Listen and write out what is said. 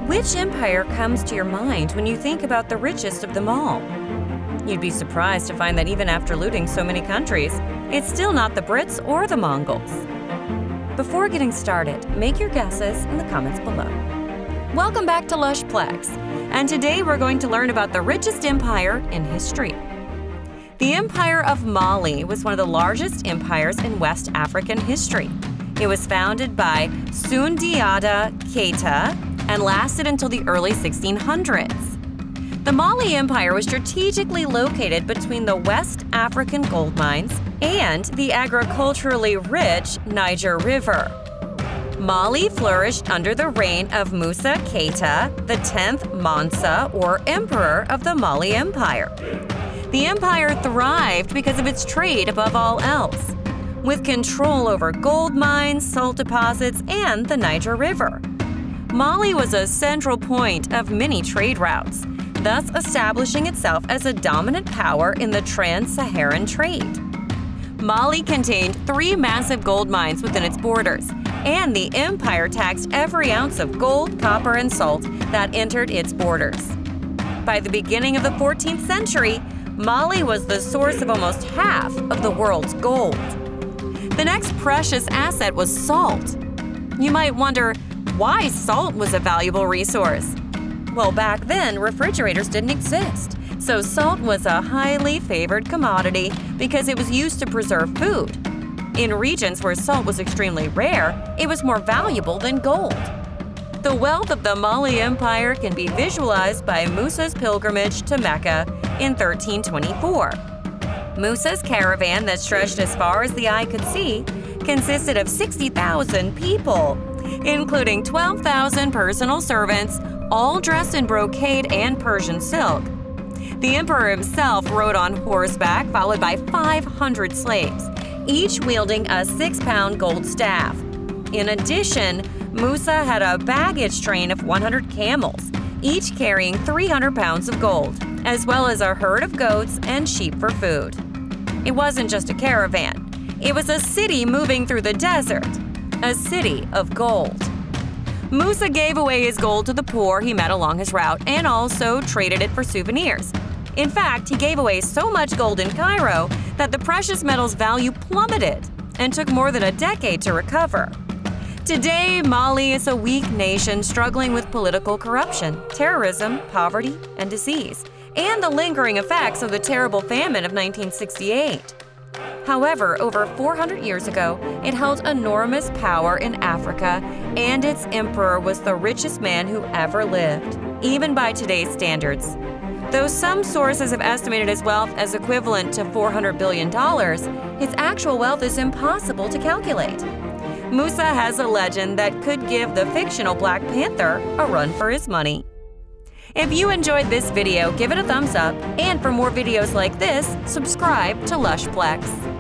Which empire comes to your mind when you think about the richest of them all? You'd be surprised to find that even after looting so many countries, it's still not the Brits or the Mongols. Before getting started, make your guesses in the comments below. Welcome back to Lushplex, and today we're going to learn about the richest empire in history. The Empire of Mali was one of the largest empires in West African history. It was founded by Sundiata Keita and lasted until the early 1600s. The Mali Empire was strategically located between the West African gold mines and the agriculturally rich Niger River. Mali flourished under the reign of Musa Keita, the 10th Mansa, or Emperor of the Mali Empire. The empire thrived because of its trade above all else, with control over gold mines, salt deposits, and the Niger River. Mali was a central point of many trade routes, thus establishing itself as a dominant power in the trans-Saharan trade. Mali contained 3 massive gold mines within its borders, and the empire taxed every ounce of gold, copper, and salt that entered its borders. By the beginning of the 14th century, Mali was the source of almost half of the world's gold. The next precious asset was salt. You might wonder why salt was a valuable resource. Well, back then, refrigerators didn't exist, so salt was a highly favored commodity because it was used to preserve food. In regions where salt was extremely rare, it was more valuable than gold. The wealth of the Mali Empire can be visualized by Musa's pilgrimage to Mecca in 1324. Musa's caravan that stretched as far as the eye could see consisted of 60,000 people, including 12,000 personal servants, all dressed in brocade and Persian silk. The emperor himself rode on horseback, followed by 500 slaves, each wielding a 6-pound gold staff. In addition, Musa had a baggage train of 100 camels, each carrying 300 pounds of gold, as well as a herd of goats and sheep for food. It wasn't just a caravan. It was a city moving through the desert, a city of gold. Musa gave away his gold to the poor he met along his route and also traded it for souvenirs. In fact, he gave away so much gold in Cairo that the precious metal's value plummeted and took more than a decade to recover. Today, Mali is a weak nation struggling with political corruption, terrorism, poverty, and disease, and the lingering effects of the terrible famine of 1968. However, over 400 years ago, it held enormous power in Africa, and its emperor was the richest man who ever lived, even by today's standards. Though some sources have estimated his wealth as equivalent to $400 billion, his actual wealth is impossible to calculate. Musa has a legend that could give the fictional Black Panther a run for his money. If you enjoyed this video, give it a thumbs up, and for more videos like this, subscribe to Lushplex.